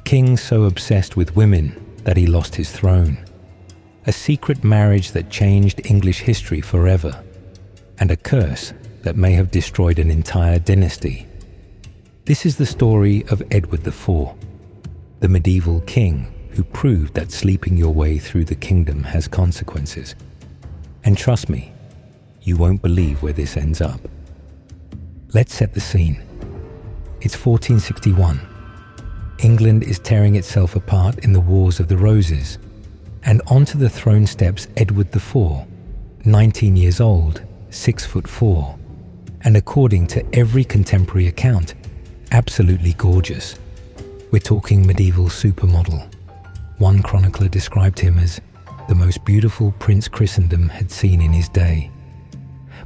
king so obsessed with women that he lost his throne, a secret marriage that changed English history forever, and a curse that may have destroyed an entire dynasty. This is the story of Edward IV, the medieval king who proved that sleeping your way through the kingdom has consequences. And trust me, you won't believe where this ends up. Let's set the scene. It's 1461. England is tearing itself apart in the Wars of the Roses, and onto the throne steps Edward IV, 19 years old, 6'4", and according to every contemporary account, absolutely gorgeous. We're talking medieval supermodel. One chronicler described him as the most beautiful prince Christendom had seen in his day.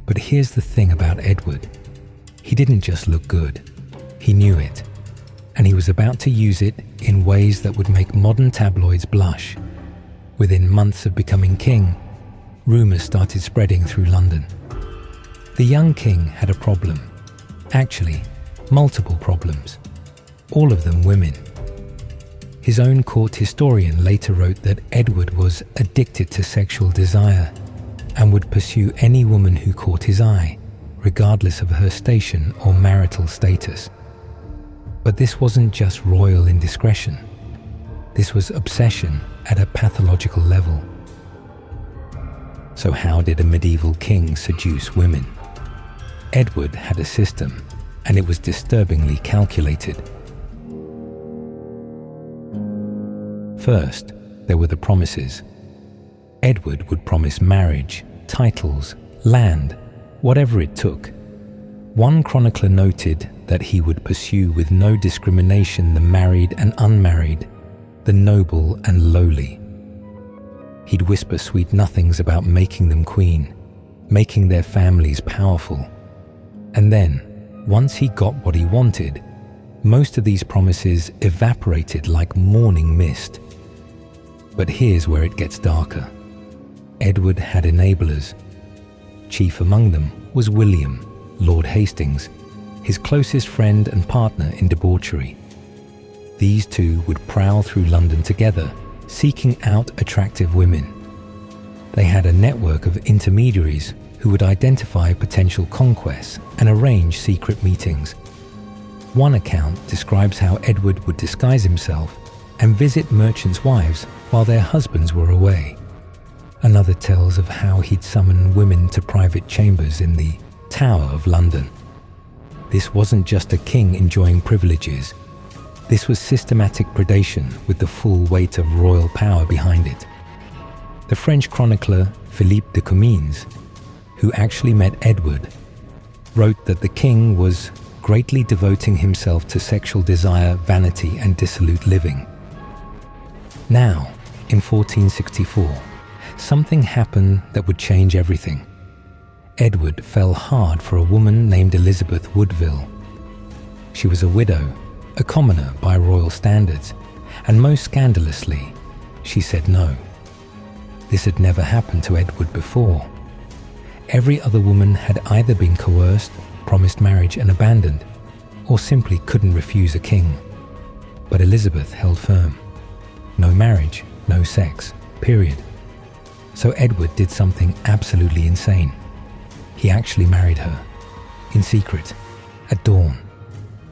But here's the thing about Edward. He didn't just look good. He knew it. And he was about to use it in ways that would make modern tabloids blush. Within months of becoming king, rumours started spreading through London. The young king had a problem. Actually, multiple problems. All of them women. His own court historian later wrote that Edward was addicted to sexual desire and would pursue any woman who caught his eye, regardless of her station or marital status. But this wasn't just royal indiscretion. This was obsession at a pathological level. So how did a medieval king seduce women? Edward had a system, and it was disturbingly calculated. First, there were the promises. Edward would promise marriage, titles, land, whatever it took. One chronicler noted that he would pursue with no discrimination the married and unmarried, the noble and lowly. He'd whisper sweet nothings about making them queen, making their families powerful. And then, once he got what he wanted, most of these promises evaporated like morning mist. But here's where it gets darker. Edward had enablers. Chief among them was William, Lord Hastings, his closest friend and partner in debauchery. These two would prowl through London together, seeking out attractive women. They had a network of intermediaries who would identify potential conquests and arrange secret meetings. One account describes how Edward would disguise himself and visit merchants' wives while their husbands were away. Another tells of how he'd summon women to private chambers in the Tower of London. This wasn't just a king enjoying privileges. This was systematic predation with the full weight of royal power behind it. The French chronicler Philippe de Comines, who actually met Edward, wrote that the king was greatly devoting himself to sexual desire, vanity, and dissolute living. Now, in 1464, something happened that would change everything. Edward fell hard for a woman named Elizabeth Woodville. She was a widow, a commoner by royal standards, and most scandalously, she said no. This had never happened to Edward before. Every other woman had either been coerced, promised marriage and abandoned, or simply couldn't refuse a king. But Elizabeth held firm. No marriage, no sex, period. So Edward did something absolutely insane. He actually married her, in secret, at dawn,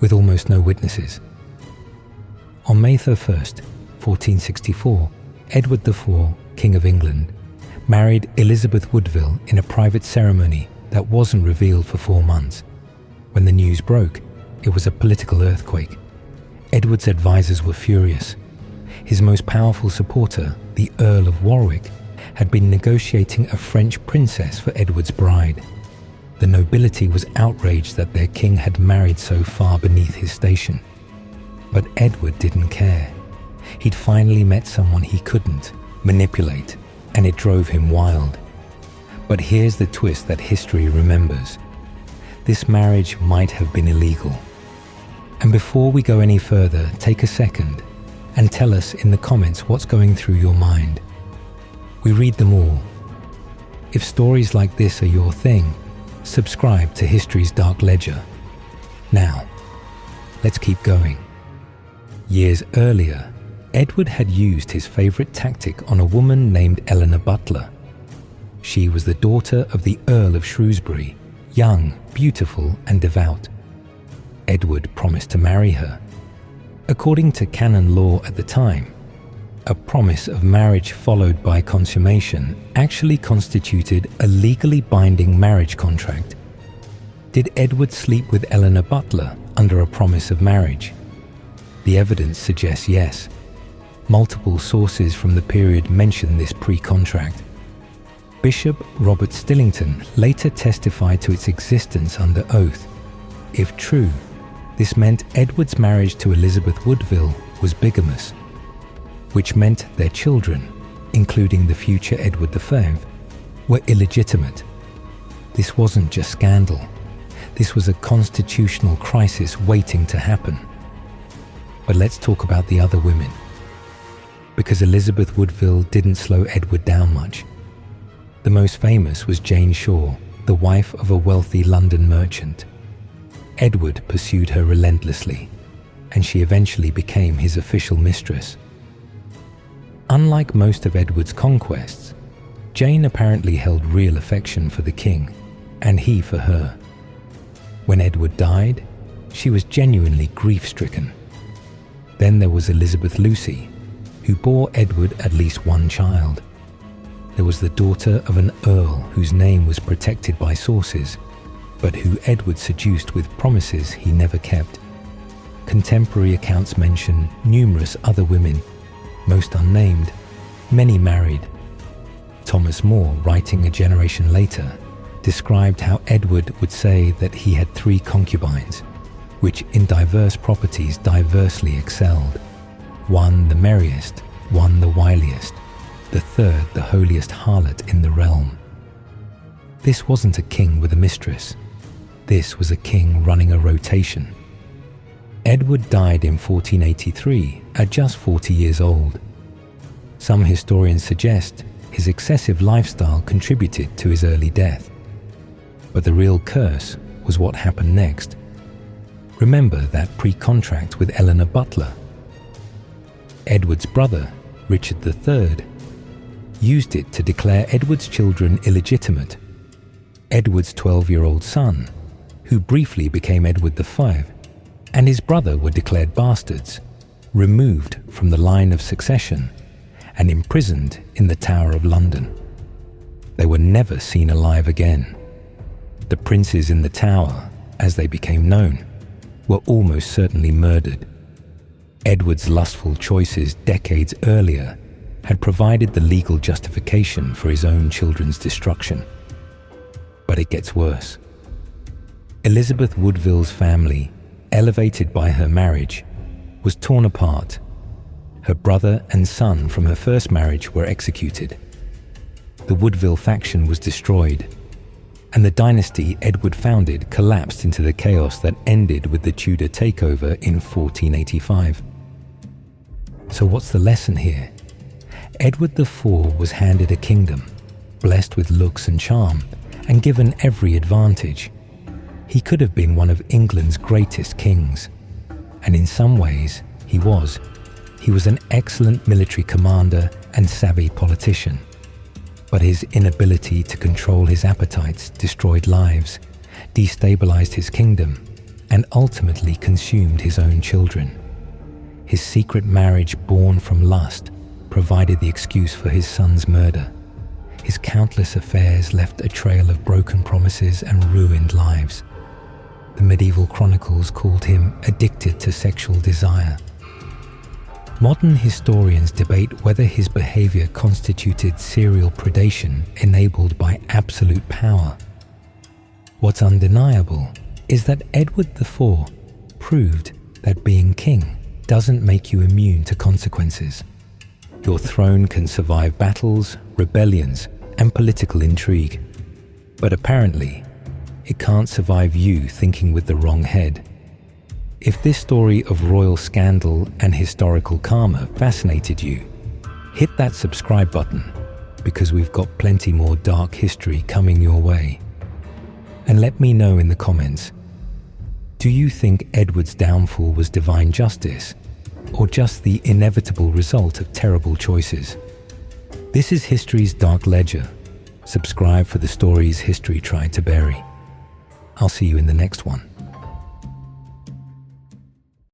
with almost no witnesses. On May 31st, 1464, Edward IV, King of England, married Elizabeth Woodville in a private ceremony that wasn't revealed for 4 months. When the news broke, it was a political earthquake. Edward's advisors were furious. His most powerful supporter, the Earl of Warwick, had been negotiating a French princess for Edward's bride. The nobility was outraged that their king had married so far beneath his station. But Edward didn't care. He'd finally met someone he couldn't manipulate, and it drove him wild. But here's the twist that history remembers. This marriage might have been illegal. And before we go any further, take a second and tell us in the comments what's going through your mind. We read them all. If stories like this are your thing, subscribe to History's Dark Ledger. Now, let's keep going. Years earlier, Edward had used his favourite tactic on a woman named Eleanor Butler. She was the daughter of the Earl of Shrewsbury, young, beautiful and devout. Edward promised to marry her. According to canon law at the time, a promise of marriage followed by consummation actually constituted a legally binding marriage contract. Did Edward sleep with Eleanor Butler under a promise of marriage? The evidence suggests yes. Multiple sources from the period mention this pre-contract. Bishop Robert Stillington later testified to its existence under oath. If true, this meant Edward's marriage to Elizabeth Woodville was bigamous, which meant their children, including the future Edward V, were illegitimate. This wasn't just scandal. This was a constitutional crisis waiting to happen. But let's talk about the other women, because Elizabeth Woodville didn't slow Edward down much. The most famous was Jane Shore, the wife of a wealthy London merchant. Edward pursued her relentlessly, and she eventually became his official mistress. Unlike most of Edward's conquests, Jane apparently held real affection for the king, and he for her. When Edward died, she was genuinely grief-stricken. Then there was Elizabeth Lucy, who bore Edward at least one child. There was the daughter of an earl whose name was protected by sources, but who Edward seduced with promises he never kept. Contemporary accounts mention numerous other women, most unnamed, many married. Thomas More, writing a generation later, described how Edward would say that he had 3 concubines, which in diverse properties diversely excelled. One the merriest, one the wiliest, the third the holiest harlot in the realm. This wasn't a king with a mistress. This was a king running a rotation. Edward died in 1483 at just 40 years old. Some historians suggest his excessive lifestyle contributed to his early death. But the real curse was what happened next. Remember that pre-contract with Eleanor Butler? Edward's brother, Richard III, used it to declare Edward's children illegitimate. Edward's 12-year-old son, who briefly became Edward V, and his brother were declared bastards, removed from the line of succession, and imprisoned in the Tower of London. They were never seen alive again. The princes in the Tower, as they became known, were almost certainly murdered. Edward's lustful choices decades earlier had provided the legal justification for his own children's destruction. But it gets worse. Elizabeth Woodville's family, elevated by her marriage, was torn apart. Her brother and son from her first marriage were executed. The Woodville faction was destroyed, and the dynasty Edward founded collapsed into the chaos that ended with the Tudor takeover in 1485. So what's the lesson here? Edward IV was handed a kingdom, blessed with looks and charm, and given every advantage. He could have been one of England's greatest kings, and in some ways he was. He was an excellent military commander and savvy politician. But his inability to control his appetites destroyed lives, destabilized his kingdom, and ultimately consumed his own children. His secret marriage born from lust provided the excuse for his son's murder. His countless affairs left a trail of broken promises and ruined lives. The medieval chronicles called him addicted to sexual desire. Modern historians debate whether his behavior constituted serial predation enabled by absolute power. What's undeniable is that Edward IV proved that being king doesn't make you immune to consequences. Your throne can survive battles, rebellions, and political intrigue. But apparently, it can't survive you thinking with the wrong head. If this story of royal scandal and historical karma fascinated you, hit that subscribe button, because we've got plenty more dark history coming your way. And let me know in the comments, do you think Edward's downfall was divine justice, or just the inevitable result of terrible choices? This is history's dark ledger. Subscribe for the stories history tried to bury. I'll see you in the next one.